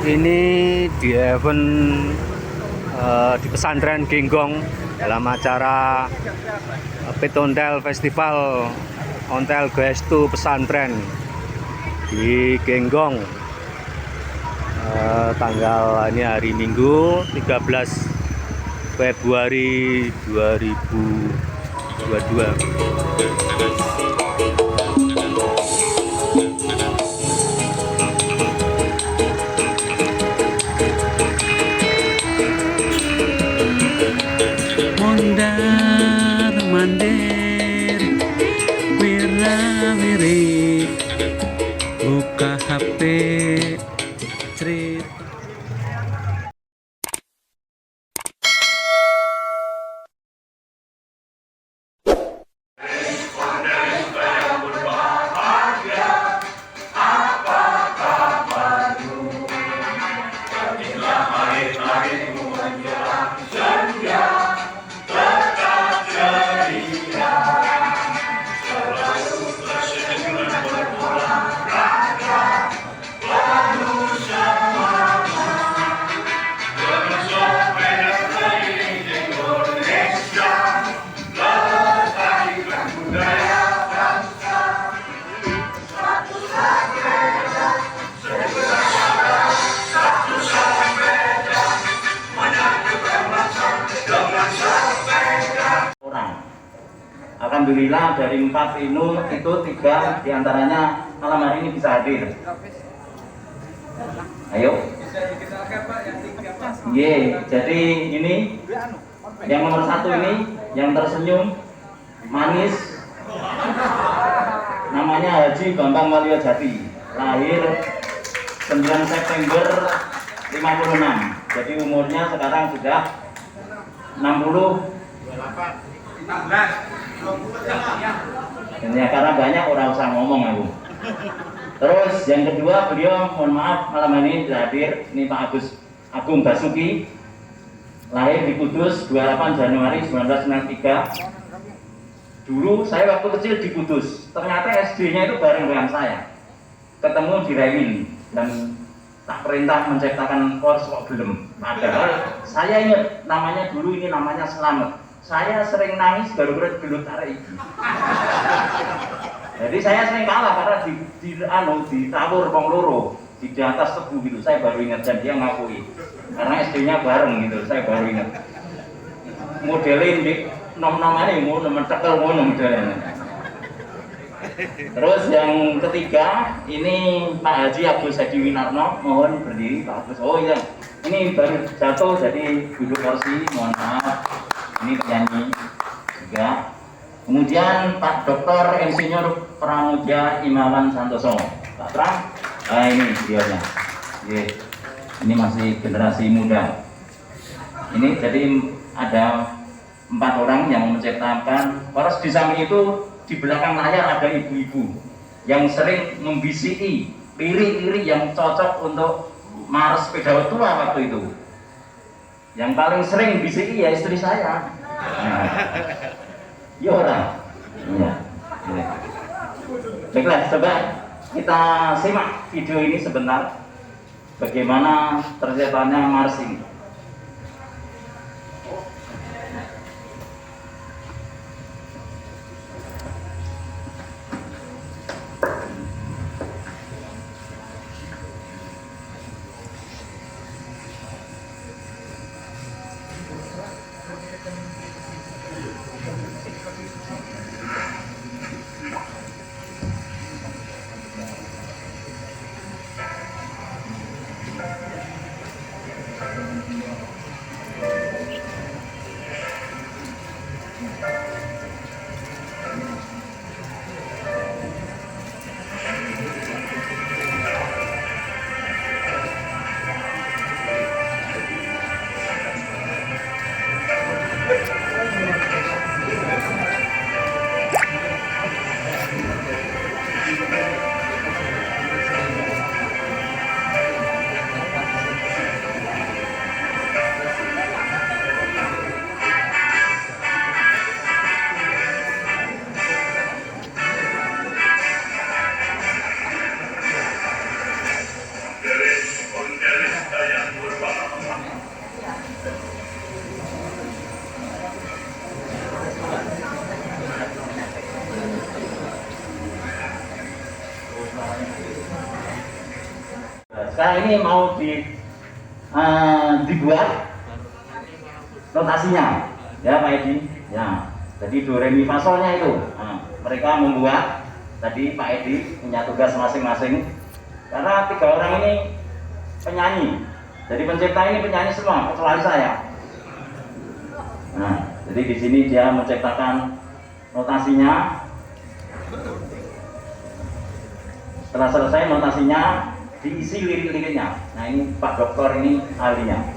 Ini di event di pesantren Genggong dalam acara Pitontel Festival Ontel Gestu Pesantren di Genggong, tanggal ini hari Minggu 13 Februari 2022. Mondar mandir wirawiri buka HP cerita. Alhamdulillah dari 4 itu 3 diantaranya malam hari ini bisa hadir. Ayo. Jadi ini yang nomor 1 ini yang tersenyum manis, namanya Haji Bambang Waluyo Jati, lahir 9 September 56. Jadi umurnya sekarang sudah 60. Ya, karena banyak orang usah ngomong aku. Terus yang kedua, beliau mohon maaf malam ini tidak hadir. Ini Pak Agung Basuki, lahir di Kudus 28 Januari 1993. Dulu saya waktu kecil di Kudus, ternyata SD-nya itu bareng dengan saya. Ketemu di Remin dan tak perintah menciptakan kors kok belum. Padahal saya ingat namanya dulu, ini namanya Selamat. Saya sering nangis baru-baru gelut tarik ibu. Jadi saya sering kalah karena ditawur wong loro di atas tebu gitu. Saya baru ingat dan dia ngakui. Karena SD-nya bareng gitu, saya baru ingat. Modelin di nom-nomannya mau mencekel ngono modelnya. Terus yang ketiga, ini Pak Haji Agus Hadi Winarno, mohon berdiri Pak Agus. Oh iya, ini baru jatuh jadi duduk kursi, mohon maaf. Ini penyanyi juga. Kemudian Pak Dr. Insinyur Pramudia Imawan Santoso, Pak Pram. Nah ini beliaunya. Ini masih generasi muda. Ini jadi ada 4 orang yang menciptakan kors. Di samping itu di belakang layar ada ibu-ibu yang sering membisiki lirik-lirik yang cocok untuk Mars sepeda tua waktu itu. Yang paling sering bisiki ya istri saya. Ya orang. Baiklah, coba kita simak video ini sebentar. Bagaimana terciptanya Mars ini. Sekarang ini mau dibuat notasinya, ya Pak Edi. Ya, jadi do re mi fa solnya itu. Nah, mereka membuat. Tadi Pak Edi punya tugas masing-masing. Karena 3 orang ini penyanyi. Jadi pencipta ini penyanyi semua, kecuali saya. Nah, jadi di sini dia menciptakan notasinya. Setelah selesai notasinya, diisi lirik-liriknya. Nah, ini Pak Dokter ini ahlinya.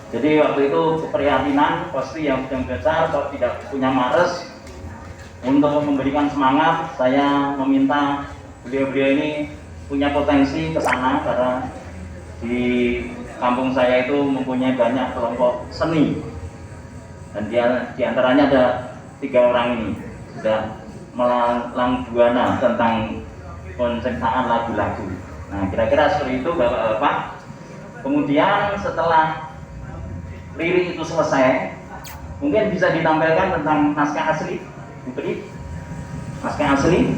Jadi waktu itu keprihatinan pasti yang besar kalau tidak punya Mares. Untuk memberikan semangat, saya meminta beliau-beliau ini punya potensi ke sana karena di kampung saya itu mempunyai banyak kelompok seni. Dan di antaranya ada 3 orang ini sudah melalang buana tentang penciptaan lagu-lagu. Nah, kira-kira seperti itu Bapak-bapak. Kemudian setelah lirik itu selesai, mungkin bisa ditampilkan tentang naskah asli, diberi naskah asli.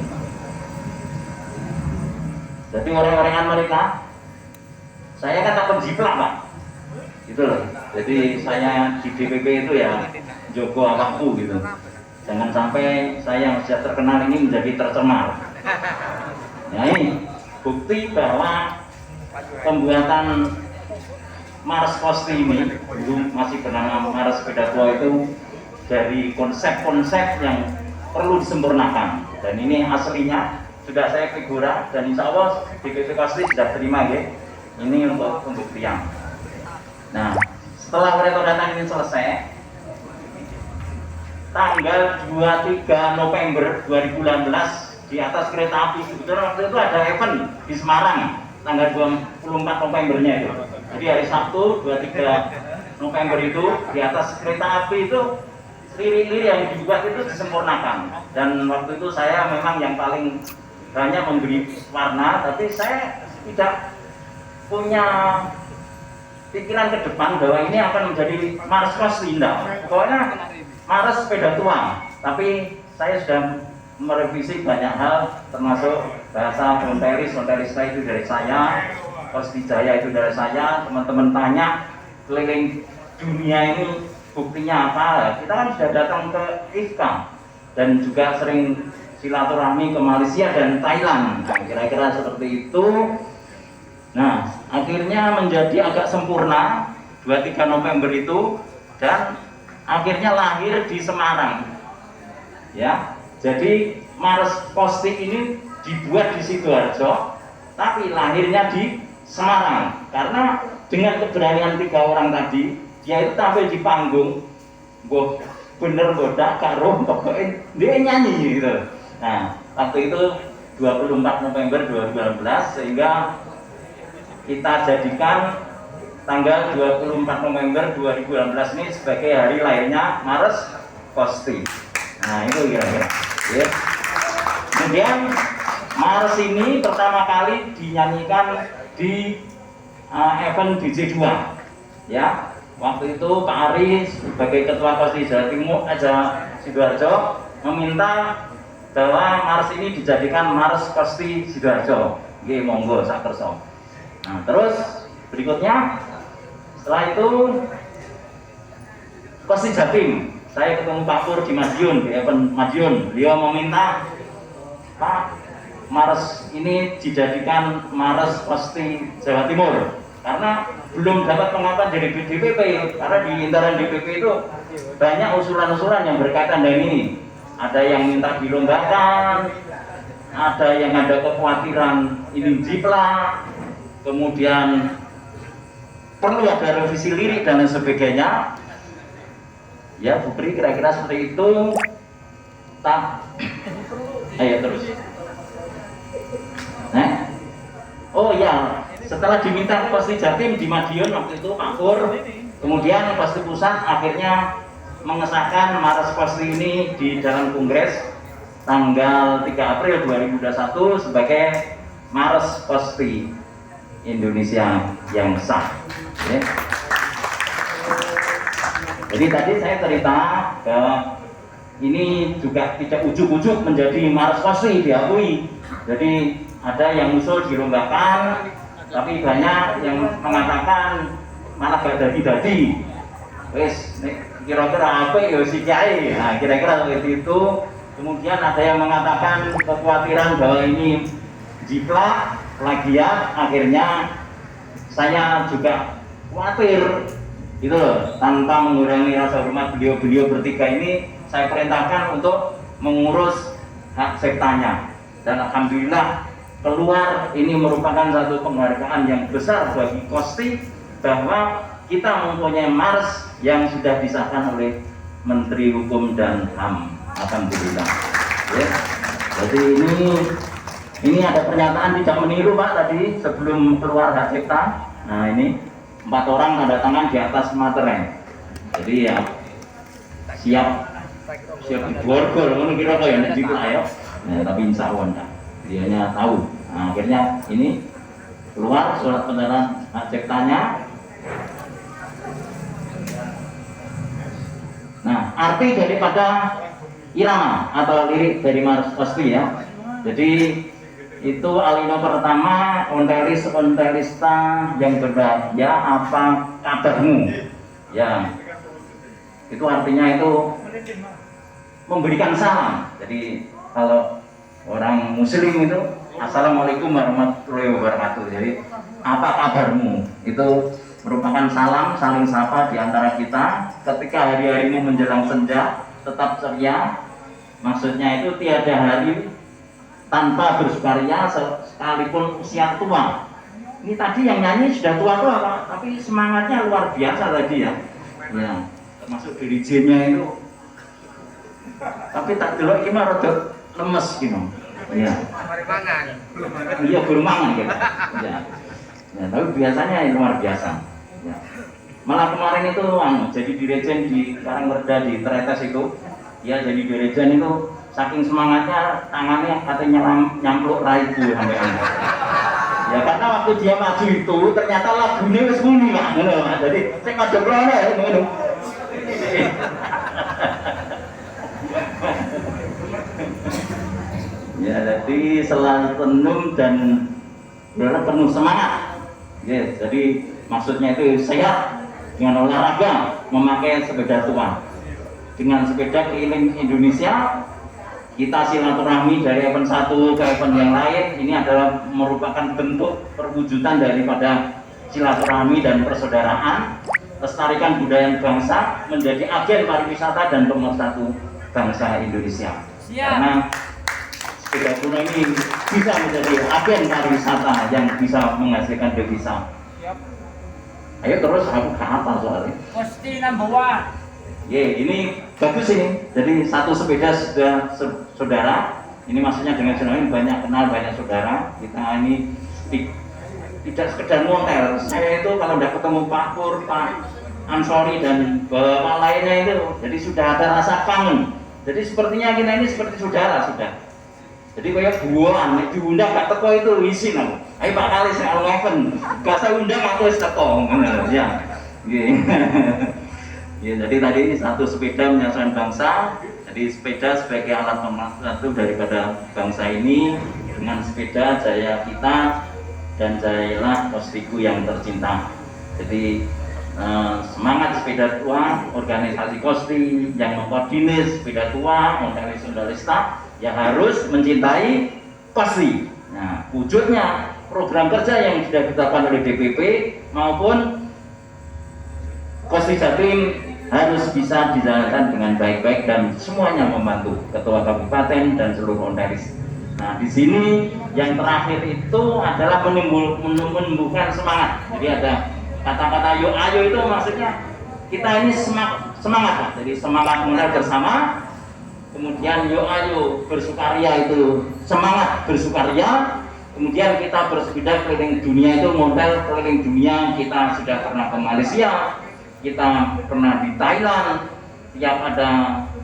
Jadi orang-orangan mereka, saya kan takut jiplak Pak, gitu loh. Jadi saya di DPP itu ya jogo awakku gitu. Jangan sampai saya yang sudah terkenal ini menjadi tercemar. Nah ini bukti bahwa pembuatan Mares Kosti ini dulu masih bernama Mares Sepeda Tua itu dari konsep-konsep yang perlu disempurnakan. Dan ini aslinya sudah saya figura dan insya Allah DPP Kosti sudah terima ya. Ini untuk pembuktian. Nah, setelah mereka datang ini selesai, tanggal 23 November 2018 di atas kereta api, sebetulnya waktu itu ada event di Semarang tanggal 24 Novembernya itu. Jadi hari Sabtu 23 November itu di atas kereta api itu lirik-lirik yang dibuat itu disempurnakan. Dan waktu itu saya memang yang paling banyak memberi warna, tapi saya tidak punya pikiran ke depan bahwa ini akan menjadi Mares Kosti. Pokoknya Mares Sepeda Tua. Tapi saya sudah merevisi banyak hal, termasuk bahasa Monteris itu dari saya, Kosti Jaya itu dari saya. Teman-teman tanya keliling dunia ini buktinya apa? Kita kan sudah datang ke IFKA dan juga sering silaturahmi ke Malaysia dan Thailand. Nah, kira-kira seperti itu. Nah, akhirnya menjadi agak sempurna 23 November itu dan akhirnya lahir di Semarang. Ya. Jadi Mares Kosti ini dibuat di Sidoarjo, tapi lahirnya di Semarang. Karena dengan keberanian 3 orang tadi, dia itu tampil di panggung, boh bener bodak karo pokoknya dia nyanyi gitu. Nah, waktu itu 24 November 2018 sehingga kita jadikan tanggal 24 November 2018 ini sebagai hari lahirnya Mares Kosti. Nah, itu kira-kira. Ya. Kemudian Mares ini pertama kali dinyanyikan di event DJ2. Ya. Waktu itu Pak Ari sebagai Ketua Kosti Jawa Timur Sidoarjo meminta bahwa Mares ini dijadikan Mares Kosti Sidoarjo. Nggih, monggo sak kersa. Nah, terus berikutnya setelah itu Kosti Jatim, saya ketemu Pak Pur di Madiun, di event Madiun. Beliau meminta Pak Mares ini dijadikan Mares Kosti Jawa Timur karena belum dapat pengakuan dari DPP, karena di internal DPP itu banyak usulan-usulan yang berkaitan dengan ini. Ada yang minta dilonggarkan, ada yang ada kekhawatiran ini jiplak, kemudian perlu ada revisi lirik dan lain sebagainya. Ya, Bu Pri, kira-kira seperti itu. Ayo terus. Nah, oh ya, setelah diminta Kosti Jatim di Madiun waktu itu Pak Pur, kemudian Kosti Pusat akhirnya mengesahkan Mares Kosti ini di dalam kongres tanggal 3 April 2021 sebagai Mares Kosti Indonesia yang sah. Ya. Jadi tadi saya cerita bahwa ini juga tidak ujuk-ujuk menjadi Mars Kosri diakui. Jadi ada yang usul dilombakan, tapi banyak yang mengatakan malah gak dadi-dadi. Wes kira-kira apa ya si Kiai? Nah, kira-kira seperti itu. Kemudian ada yang mengatakan kekhawatiran bahwa ini jiplak, plagiat. Akhirnya saya juga khawatir gitu loh, tanpa mengurangi rasa hormat beliau bertiga ini, saya perintahkan untuk mengurus hak ciptanya. Dan alhamdulillah keluar, ini merupakan satu penghargaan yang besar bagi Kosti bahwa kita mempunyai Mars yang sudah disahkan oleh Menteri Hukum dan HAM. Alhamdulillah. Ya. Jadi ini ada pernyataan tidak meniru Pak tadi sebelum keluar hak cipta. Nah ini 4 orang tanda tangan di atas materai. Jadi ya siap diborgol, ngono kira kaya nek dikira ya. Nah, tapi insya Allah enggak. Dianya tahu. Nah, akhirnya ini keluar surat pendanaan hak ciptanya. Nah, arti daripada irama atau lirik dari Mars Kosri ya. Jadi itu alino pertama, ontelista yang berbahagia, apa kabarmu? Ya, itu artinya itu memberikan salam. Jadi kalau orang Muslim itu assalamualaikum warahmatullahi wabarakatuh. Jadi apa kabarmu? Itu merupakan salam saling sapa di antara kita ketika hari-harimu menjelang senja. Tetap ceria, maksudnya itu tiada hari tanpa bersukaria sekalipun usia tua. Ini tadi yang nyanyi sudah tua-tua Pak, tapi semangatnya luar biasa tadi ya. Ya, masuk dirijennya itu. Tapi tak delok iki mah rada lemes gitu. Ya. Iya, bermangan gitu. Ya. Ya, tapi biasanya luar biasa. Ya. Malah kemarin itu jadi dirijen di Karangwerda di Tretes itu, dia jadi dirijen itu saking semangatnya tangannya katanya nyampluk raiku sampai ya karena waktu dia maju itu ternyata lagunya wis muni Pak, ngono. Jadi sing ngadeg rono ya ngono. Ya jadi selalu tenung dan penuh semangat. Ya, jadi maksudnya itu sehat dengan olahraga, memakai sepeda tua. Dengan sepeda keliling Indonesia, kita silaturahmi dari event satu ke event yang lain. Ini adalah merupakan bentuk perwujudan daripada silaturahmi dan persaudaraan, lestarikan budaya bangsa, menjadi agen pariwisata dan pemersatu bangsa Indonesia. Siap. Karena sepeda kuno ini bisa menjadi agen pariwisata yang bisa menghasilkan devisa. Ayo terus, aku gak apa soalnya. Pasti number one. Ye, ini bagus ini. Jadi satu sepeda sudah saudara. Ini maksudnya dengan saudara ini banyak kenal, banyak saudara. Kita ini tidak sekedar montel. Saya itu kalau udah ketemu Pak Pur, Pak Ansori dan bapak lainnya itu, jadi sudah ada rasa kangen. Jadi sepertinya kita ini seperti saudara sudah. Jadi kayak buahan, diundang gak teko itu isin aku. Ayo Pak Kali saya ngevent, gak saya undang aku wis teko. Ya. Ya, jadi tadi satu sepeda menyatukan bangsa. Jadi sepeda sebagai alat pemersatu daripada bangsa ini. Dengan sepeda jaya kita dan jayalah Kostriku yang tercinta. Jadi semangat sepeda tua, organisasi Kostri yang mengkoordinir sepeda tua, ontelista ya harus mencintai Kostri. Nah, wujudnya program kerja yang sudah ditetapkan oleh DPP maupun Kostri Jatim harus bisa dijalankan dengan baik-baik dan semuanya membantu ketua kabupaten dan seluruh ontelis. Nah, di sini yang terakhir itu adalah menumbuhkan semangat. Jadi ada kata-kata yo ayo itu maksudnya kita ini semangat Pak. Jadi semangat mengenal bersama. Kemudian yo ayo bersukaria itu semangat bersukaria. Kemudian kita bersepeda keliling dunia itu model keliling dunia. Kita sudah pernah ke Malaysia, kita pernah di Thailand. Tiap ada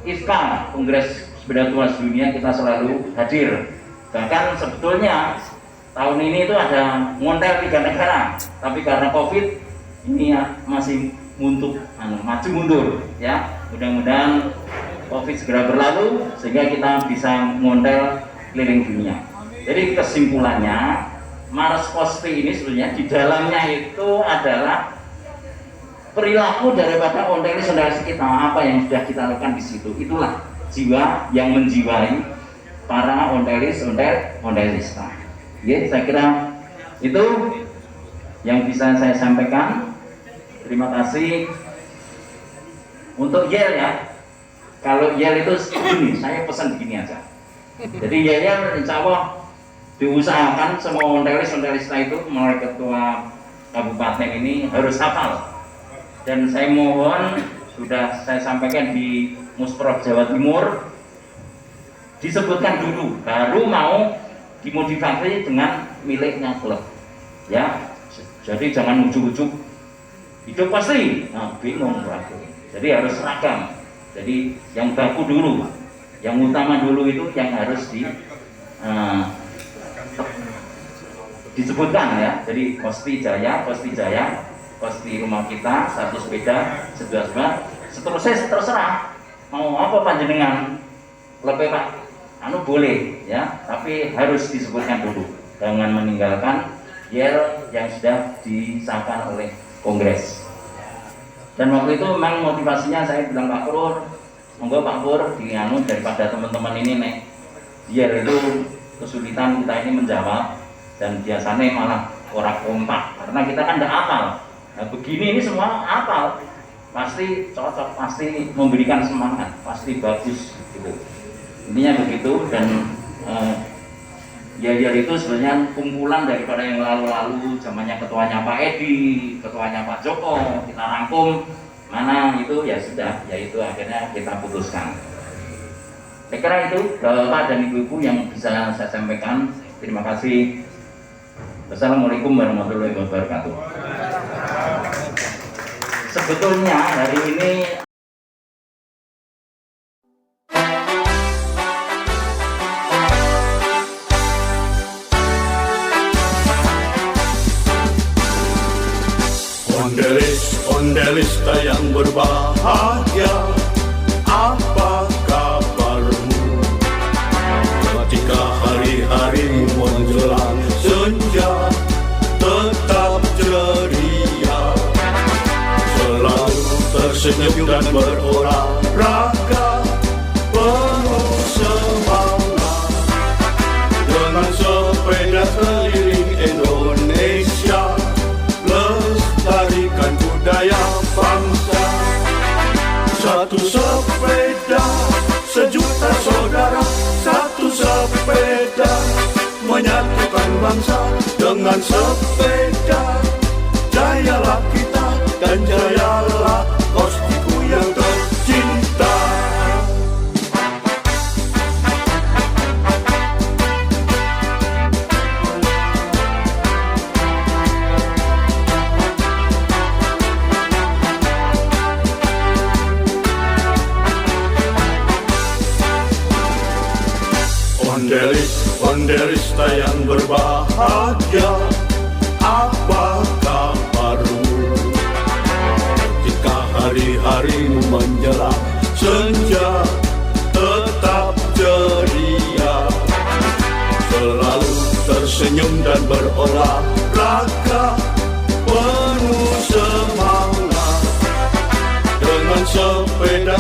IFCA, Kongres Sepeda Tua Dunia, kita selalu hadir. Bahkan sebetulnya tahun ini itu ada ngontel 3 negara, tapi karena COVID ini ya masih maju mundur ya. Mudah-mudahan COVID segera berlalu sehingga kita bisa montel keliling dunia. Jadi kesimpulannya, Mars Cosplay ini sebenarnya di dalamnya itu adalah perilaku daripada ontelis kita, apa yang sudah kita lakukan di situ. Itulah jiwa yang menjiwai para ontelista. Ya, saya kira itu yang bisa saya sampaikan. Terima kasih. Untuk Yel ya, kalau Yel itu begini, saya pesan begini aja. Jadi Yel insya Allah diusahakan semua ontelista itu mulai ketua kabupaten ini harus hafal. Dan saya mohon, sudah saya sampaikan di Musprov Jawa Timur, disebutkan dulu, baru mau dimodifikasi dengan miliknya klub. Ya, jadi jangan ujuk-ujuk hidup pasti, nah bingung aku. Jadi harus seragam. Jadi yang baku dulu, yang utama dulu itu yang harus disebutkan ya. Jadi Kosti Jaya, Kosti rumah kita, satu sepeda, seterusnya terserah mau apa panjenengan lebih Pak, boleh ya, tapi harus disebutkan dulu, jangan meninggalkan Yel yang sudah disahkan oleh Kongres. Dan waktu itu memang motivasinya saya bilang Pak Pur, monggo Pak Pur daripada teman-teman ini nek Yel itu kesulitan kita ini menjawab dan biasanya malah orang kompak karena kita kan tidak hafal. Nah begini ini semua hafal, pasti cocok, pasti memberikan semangat, pasti bagus gitu. Intinya begitu. Dan Yel itu sebenarnya kumpulan daripada yang lalu-lalu, zamannya ketuanya Pak Edi, ketuanya Pak Joko, kita rangkum mana itu ya sudah, yaitu akhirnya kita putuskan. Saya kira itu Bapak dan Ibu-Ibu yang bisa saya sampaikan. Terima kasih. Wassalamualaikum warahmatullahi wabarakatuh. Sebetulnya hari ini Ondelista yang berbahagia, apa kabarmu? Ketika hari-hari menjelang senja, tetap ceria, selalu tersenyum dan berolahraga, penuh semangat, dengan sepeda keliling Indonesia, lestarikan budaya bangsa. Satu sepeda, sejuta saudara. Satu sepeda, menyatukan bangsa. Dengan sepeda, jayalah kita dan jayalah Kostiku yang tercinta. Ondelista yang berbahagia, apa kabarmu? Ketika hari-harimu menjelang senja, tetap ceria, selalu tersenyum dan berolahraga, penuh semangat, dengan sepeda